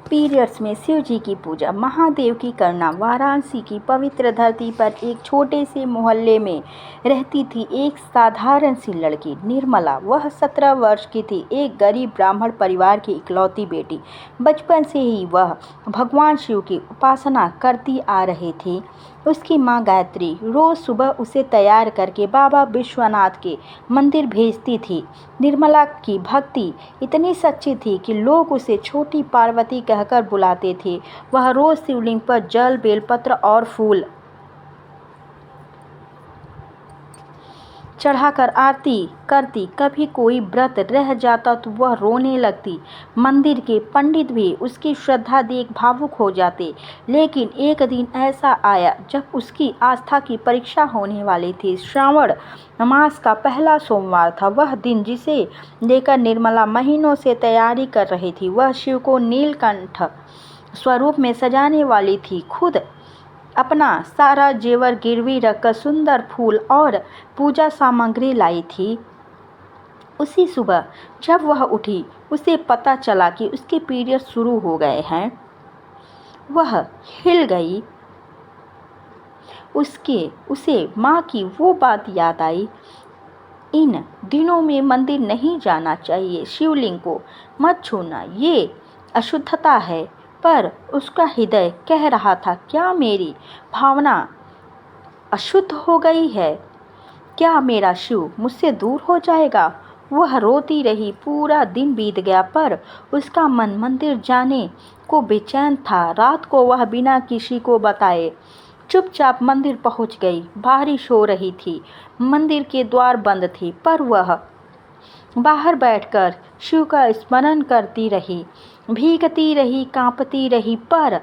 Periods में शिव जी की पूजा, महादेव की करना। वाराणसी की पवित्र धरती पर एक छोटे से मोहल्ले में रहती थी एक साधारण सी लड़की, निर्मला। वह 17 वर्ष की थी, एक गरीब ब्राह्मण परिवार की इकलौती बेटी। बचपन से ही वह भगवान शिव की उपासना करती आ रही थी। उसकी माँ गायत्री रोज सुबह उसे तैयार करके बाबा विश्वनाथ के मंदिर भेजती थी। निर्मला की भक्ति इतनी सच्ची थी कि लोग उसे छोटी पार्वती कहकर बुलाते थे। वह रोज शिवलिंग पर जल, बेलपत्र और फूल चढ़ाकर आरती करती। कभी कोई व्रत रह जाता तो वह रोने लगती। मंदिर के पंडित भी उसकी श्रद्धा देख भावुक हो जाते। लेकिन एक दिन ऐसा आया जब उसकी आस्था की परीक्षा होने वाली थी। श्रावण मास का पहला सोमवार था वह दिन, जिसे लेकर निर्मला महीनों से तैयारी कर रही थी। वह शिव को नीलकंठ स्वरूप में सजाने वाली थी। खुद अपना सारा जेवर गिरवी रखकर सुंदर फूल और पूजा सामग्री लाई थी। उसी सुबह जब वह उठी, उसे पता चला कि उसके पीरियड शुरू हो गए हैं। वह हिल गई। उसे माँ की वो बात याद आई, इन दिनों में मंदिर नहीं जाना चाहिए, शिवलिंग को मत छूना, ये अशुद्धता है। पर उसका हृदय कह रहा था, क्या मेरी भावना अशुद्ध हो गई है? क्या मेरा शिव मुझसे दूर हो जाएगा? वह रोती रही। पूरा दिन बीत गया पर उसका मन मंदिर जाने को बेचैन था। रात को वह बिना किसी को बताए चुपचाप मंदिर पहुंच गई। बारिश हो रही थी, मंदिर के द्वार बंद थे, पर वह बाहर बैठकर शिव का स्मरण करती रही। भीगती रही, कांपती रही, पर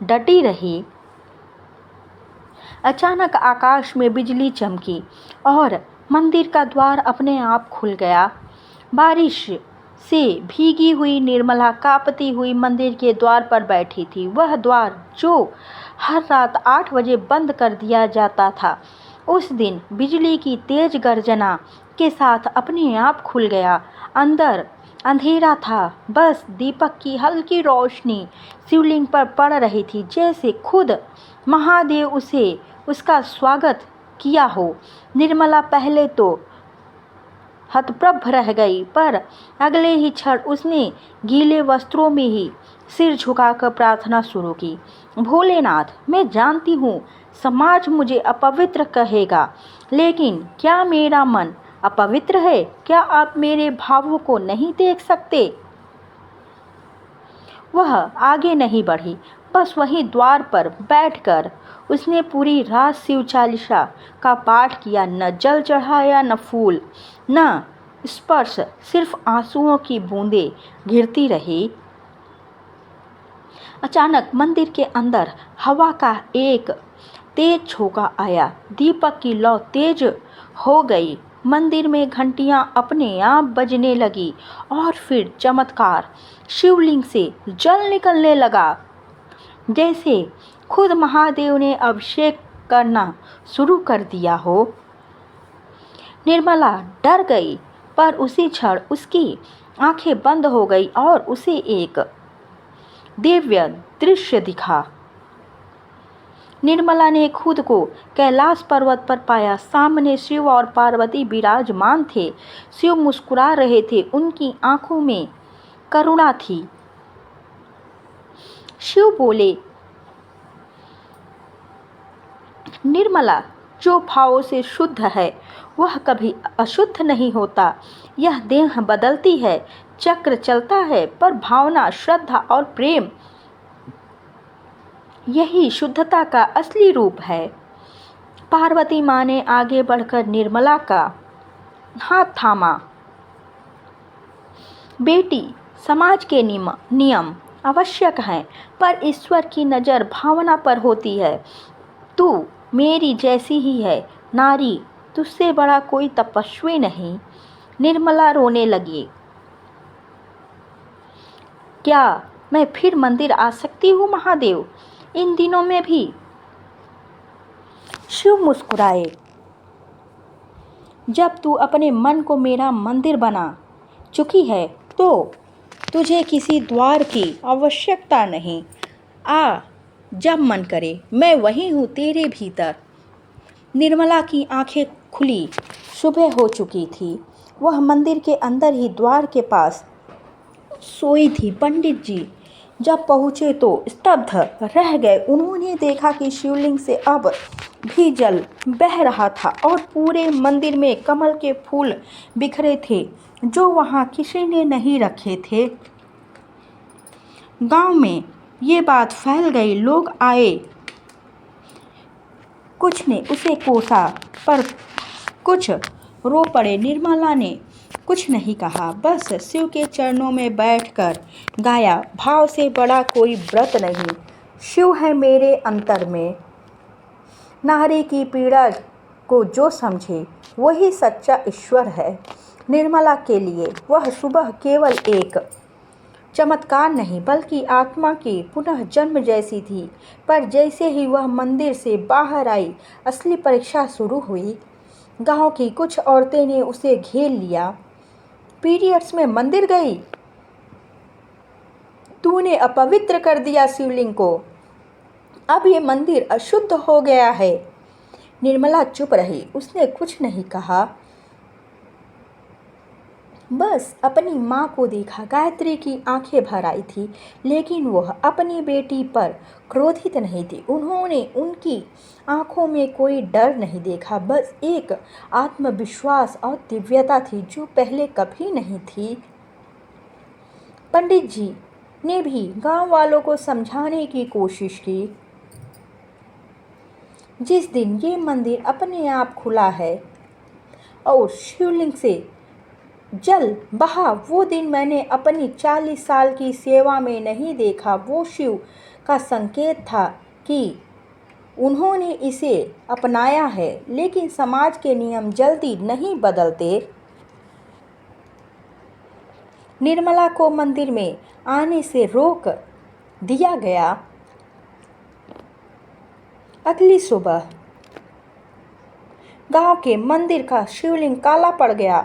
डटी रही। अचानक आकाश में बिजली चमकी और मंदिर का द्वार अपने आप खुल गया। बारिश से भीगी हुई निर्मला कांपती हुई मंदिर के द्वार पर बैठी थी। वह द्वार जो हर रात 8 बजे बंद कर दिया जाता था, उस दिन बिजली की तेज गर्जना के साथ अपने आप खुल गया। अंदर अंधेरा था, बस दीपक की हल्की रोशनी शिवलिंग पर पड़ रही थी, जैसे खुद महादेव उसका स्वागत किया हो। निर्मला पहले तो हतप्रभ रह गई, पर अगले ही क्षण उसने गीले वस्त्रों में ही सिर झुकाकर प्रार्थना शुरू की। भोलेनाथ, मैं जानती हूँ समाज मुझे अपवित्र कहेगा, लेकिन क्या मेरा मन अपवित्र है? क्या आप मेरे भावों को नहीं देख सकते? वह आगे नहीं बढ़ी, बस वहीं द्वार पर बैठकर उसने पूरी रात शिव चालीसा का पाठ किया। न जल चढ़ाया, न फूल, न स्पर्श, सिर्फ आंसुओं की बूंदें गिरती रही। अचानक मंदिर के अंदर हवा का एक तेज झोंका आया। दीपक की लौ तेज हो गई। मंदिर में घंटियां अपने आप बजने लगी और फिर चमत्कार, शिवलिंग से जल निकलने लगा, जैसे खुद महादेव ने अभिषेक करना शुरू कर दिया हो। निर्मला डर गई, पर उसी क्षण उसकी आंखें बंद हो गई और उसे एक दिव्य दृश्य दिखा। निर्मला ने खुद को कैलाश पर्वत पर पाया। सामने शिव और पार्वती विराजमान थे। शिव मुस्कुरा रहे थे, उनकी आंखों में करुणा थी। शिव बोले, निर्मला, जो भावों से शुद्ध है वह कभी अशुद्ध नहीं होता। यह देह बदलती है, चक्र चलता है, पर भावना, श्रद्धा और प्रेम, यही शुद्धता का असली रूप है। पार्वती माँ ने आगे बढ़कर निर्मला का हाथ थामा। बेटी, समाज के नियम आवश्यक हैं, पर ईश्वर की नज़र भावना पर होती है। तू मेरी जैसी ही है नारी, तुझसे बड़ा कोई तपस्वी नहीं। निर्मला रोने लगी। क्या मैं फिर मंदिर आ सकती हूँ महादेव, इन दिनों में भी? शिव मुस्कुराए, जब तू अपने मन को मेरा मंदिर बना चुकी है तो तुझे किसी द्वार की आवश्यकता नहीं। आ, जब मन करे, मैं वही हूँ तेरे भीतर। निर्मला की आंखें खुली। सुबह हो चुकी थी। वह मंदिर के अंदर ही द्वार के पास सोई थी। पंडित जी जब पहुँचे तो स्तब्ध रह गए। उन्होंने देखा कि शिवलिंग से अब भी जल बह रहा था और पूरे मंदिर में कमल के फूल बिखरे थे जो वहाँ किसी ने नहीं रखे थे। गांव में ये बात फैल गई। लोग आए, कुछ ने उसे कोसा पर कुछ रो पड़े। निर्मला ने कुछ नहीं कहा, बस शिव के चरणों में बैठकर गाया, भाव से बड़ा कोई व्रत नहीं। शिव है मेरे अंतर में। नारी की पीड़ा को जो समझे वही सच्चा ईश्वर है। निर्मला के लिए वह सुबह केवल एक चमत्कार नहीं बल्कि आत्मा की पुनः जन्म जैसी थी। पर जैसे ही वह मंदिर से बाहर आई, असली परीक्षा शुरू हुई। गांव की कुछ औरतें ने उसे घेर लिया। पीरियड्स में मंदिर गई? तूने अपवित्र कर दिया शिवलिंग को। अब ये मंदिर अशुद्ध हो गया है। निर्मला चुप रही। उसने कुछ नहीं कहा, बस अपनी माँ को देखा। गायत्री की आंखें भर आई थी, लेकिन वह अपनी बेटी पर क्रोधित नहीं थी। उन्होंने उनकी आंखों में कोई डर नहीं देखा, बस एक आत्मविश्वास और दिव्यता थी जो पहले कभी नहीं थी। पंडित जी ने भी गांव वालों को समझाने की कोशिश की। जिस दिन ये मंदिर अपने आप खुला है और शिवलिंग से जल बहा, वो दिन मैंने अपनी 40 साल की सेवा में नहीं देखा। वो शिव का संकेत था कि उन्होंने इसे अपनाया है। लेकिन समाज के नियम जल्दी नहीं बदलते। निर्मला को मंदिर में आने से रोक दिया गया। अगली सुबह गांव के मंदिर का शिवलिंग काला पड़ गया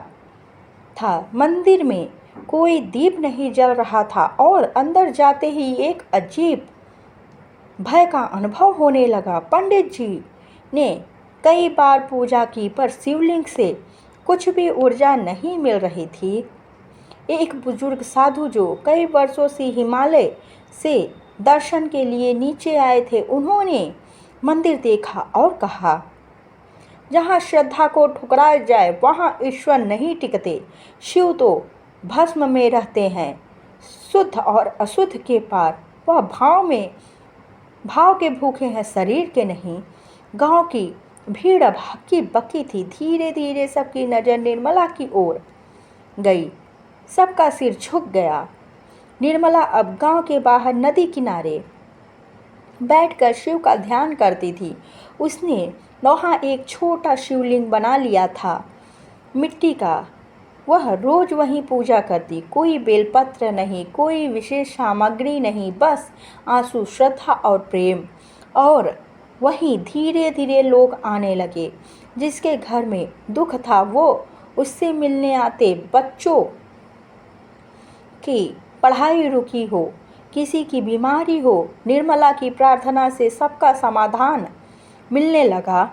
था। मंदिर में कोई दीप नहीं जल रहा था और अंदर जाते ही एक अजीब भय का अनुभव होने लगा। पंडित जी ने कई बार पूजा की पर शिवलिंग से कुछ भी ऊर्जा नहीं मिल रही थी। एक बुजुर्ग साधु जो कई वर्षों से हिमालय से दर्शन के लिए नीचे आए थे, उन्होंने मंदिर देखा और कहा, जहाँ श्रद्धा को ठुकराया जाए वहाँ ईश्वर नहीं टिकते। शिव तो भस्म में रहते हैं, शुद्ध और अशुद्ध के पार। वह भाव के भूखे हैं, शरीर के नहीं। गांव की भीड़ अब हक्की बक्की थी। धीरे धीरे सबकी नज़र निर्मला की ओर गई। सबका सिर झुक गया। निर्मला अब गांव के बाहर नदी किनारे बैठकर शिव का ध्यान करती थी। उसने वहाँ एक छोटा शिवलिंग बना लिया था, मिट्टी का। वह रोज वहीं पूजा करती। कोई बेलपत्र नहीं, कोई विशेष सामग्री नहीं, बस आंसू, श्रद्धा और प्रेम। और वहीं धीरे धीरे लोग आने लगे। जिसके घर में दुख था वो उससे मिलने आते। बच्चों की पढ़ाई रुकी हो, किसी की बीमारी हो, निर्मला की प्रार्थना से सबका समाधान मिलने लगा।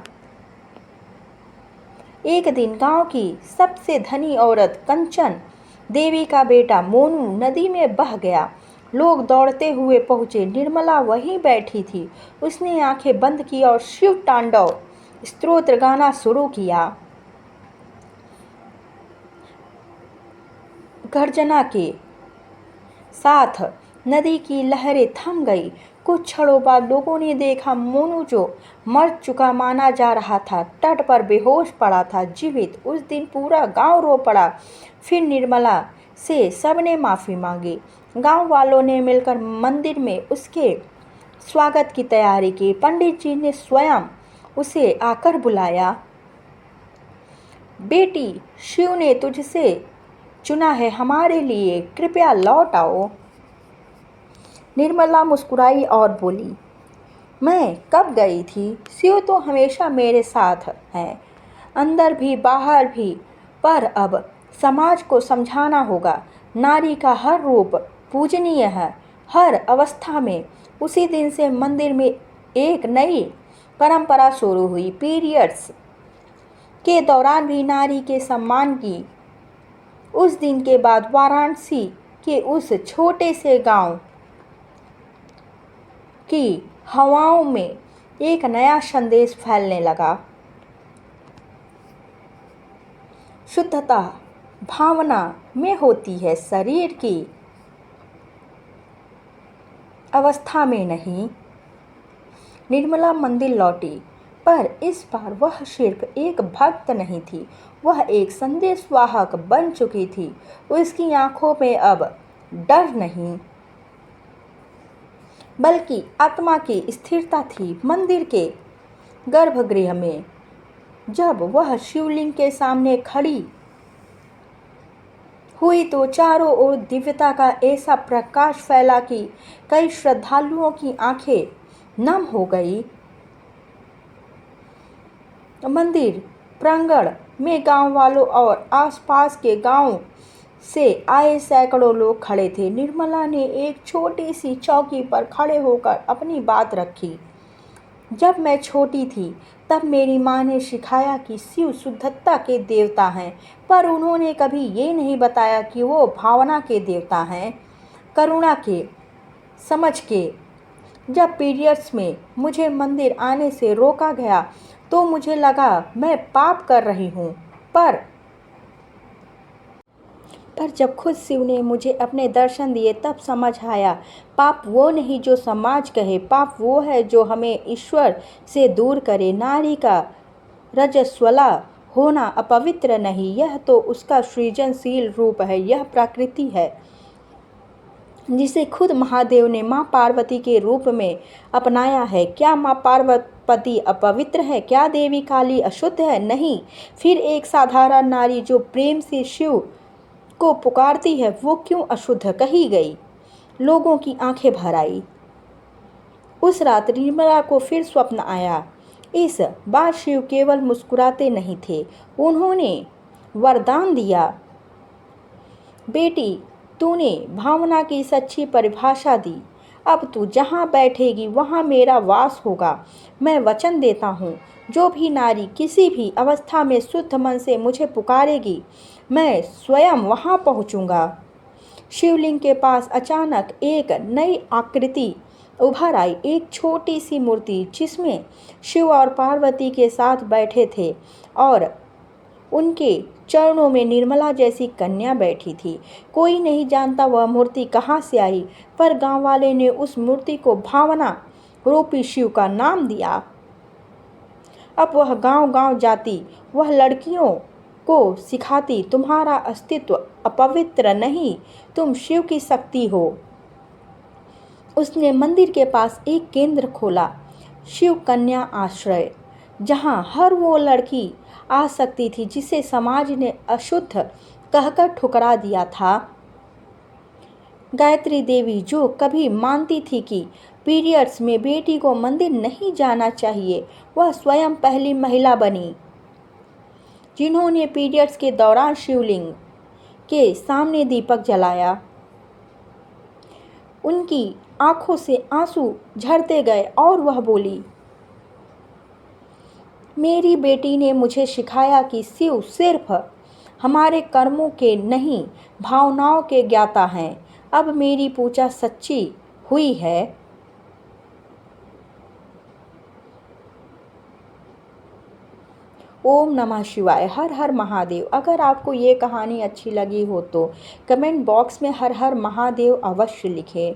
एक दिन गांव की सबसे धनी औरत कंचन देवी का बेटा मोनू नदी में बह गया। लोग दौड़ते हुए पहुंचे। निर्मला वहीं बैठी थी। उसने आंखें बंद की और शिव तांडव स्तोत्र गाना शुरू किया। गर्जना के साथ नदी की लहरें थम गई। कुछ क्षणों बाद लोगों ने देखा मोनू, जो मर चुका माना जा रहा था, तट पर बेहोश पड़ा था, जीवित। उस दिन पूरा गांव रो पड़ा। फिर निर्मला से सबने माफ़ी मांगी। गांव वालों ने मिलकर मंदिर में उसके स्वागत की तैयारी की। पंडित जी ने स्वयं उसे आकर बुलाया। बेटी, शिव ने तुझसे चुना है हमारे लिए, कृपया लौट आओ। निर्मला मुस्कुराई और बोली, मैं कब गई थी? शिव तो हमेशा मेरे साथ हैं, अंदर भी बाहर भी। पर अब समाज को समझाना होगा। नारी का हर रूप पूजनीय है, हर अवस्था में। उसी दिन से मंदिर में एक नई परंपरा शुरू हुई। पीरियड्स के दौरान भी नारी के सम्मान की। उस दिन के बाद वाराणसी के उस छोटे से गांव की हवाओं में एक नया संदेश फैलने लगा। शुद्धता भावना में होती है, शरीर की अवस्था में नहीं। निर्मला मंदिर लौटी, पर इस बार वह सिर्फ एक भक्त नहीं थी, वह एक संदेशवाहक बन चुकी थी। उसकी आंखों में अब डर नहीं, बल्कि आत्मा की स्थिरता थी। मंदिर के गर्भगृह में जब वह शिवलिंग के सामने खड़ी हुई तो चारों ओर दिव्यता का ऐसा प्रकाश फैला कि कई श्रद्धालुओं की आंखें नम हो गई। मंदिर प्रांगण में गांव वालों और आसपास के गांव से आए सैकड़ों लोग खड़े थे। निर्मला ने एक छोटी सी चौकी पर खड़े होकर अपनी बात रखी। जब मैं छोटी थी तब मेरी माँ ने सिखाया कि शिव शुद्धता के देवता हैं, पर उन्होंने कभी ये नहीं बताया कि वो भावना के देवता हैं, करुणा के, समझ के। जब पीरियड्स में मुझे मंदिर आने से रोका गया तो मुझे लगा मैं पाप कर रही हूँ, पर जब खुद शिव ने मुझे अपने दर्शन दिए तब समझ आया, पाप वो नहीं जो समाज कहे, पाप वो है जो हमें ईश्वर से दूर करे। नारी का रजस्वला होना अपवित्र नहीं, यह तो उसका सृजनशील रूप है। यह प्रकृति है जिसे खुद महादेव ने माँ पार्वती के रूप में अपनाया है। क्या माँ पार्वती अपवित्र है? क्या देवी काली अशुद्ध है? नहीं। फिर एक साधारण नारी जो प्रेम से शिव को पुकारती है, वो क्यों अशुद्ध कही गई? लोगों की आंखें भर आई। उस रात निर्मला को फिर स्वप्न आया। इस बार शिव केवल मुस्कुराते नहीं थे, उन्होंने वरदान दिया, बेटी तूने भावना की सच्ची परिभाषा दी, अब तू जहाँ बैठेगी वहाँ मेरा वास होगा। मैं वचन देता हूँ, जो भी नारी किसी भी अवस्था में शुद्ध मन से मुझे पुकारेगी, मैं स्वयं वहाँ पहुँचूँगा। शिवलिंग के पास अचानक एक नई आकृति उभर आई, एक छोटी सी मूर्ति जिसमें शिव और पार्वती के साथ बैठे थे और उनके चरणों में निर्मला जैसी कन्या बैठी थी। कोई नहीं जानता वह मूर्ति कहाँ से आई, पर गांव वाले ने उस मूर्ति को भावना रूपी शिव का नाम दिया। अब वह गांव-गांव जाती, वह लड़कियों को सिखाती, तुम्हारा अस्तित्व अपवित्र नहीं, तुम शिव की शक्ति हो। उसने मंदिर के पास एक केंद्र खोला, शिव कन्या आश्रय, जहां हर वो लड़की आ सकती थी जिसे समाज ने अशुद्ध कहकर ठुकरा दिया था। गायत्री देवी, जो कभी मानती थी कि पीरियड्स में बेटी को मंदिर नहीं जाना चाहिए, वह स्वयं पहली महिला बनी जिन्होंने पीरियड्स के दौरान शिवलिंग के सामने दीपक जलाया। उनकी आंखों से आंसू झरते गए और वह बोली, मेरी बेटी ने मुझे सिखाया कि शिव सिर्फ हमारे कर्मों के नहीं, भावनाओं के ज्ञाता हैं। अब मेरी पूजा सच्ची हुई है। ओम नमः शिवाय। हर हर महादेव। अगर आपको ये कहानी अच्छी लगी हो तो कमेंट बॉक्स में हर हर महादेव अवश्य लिखें।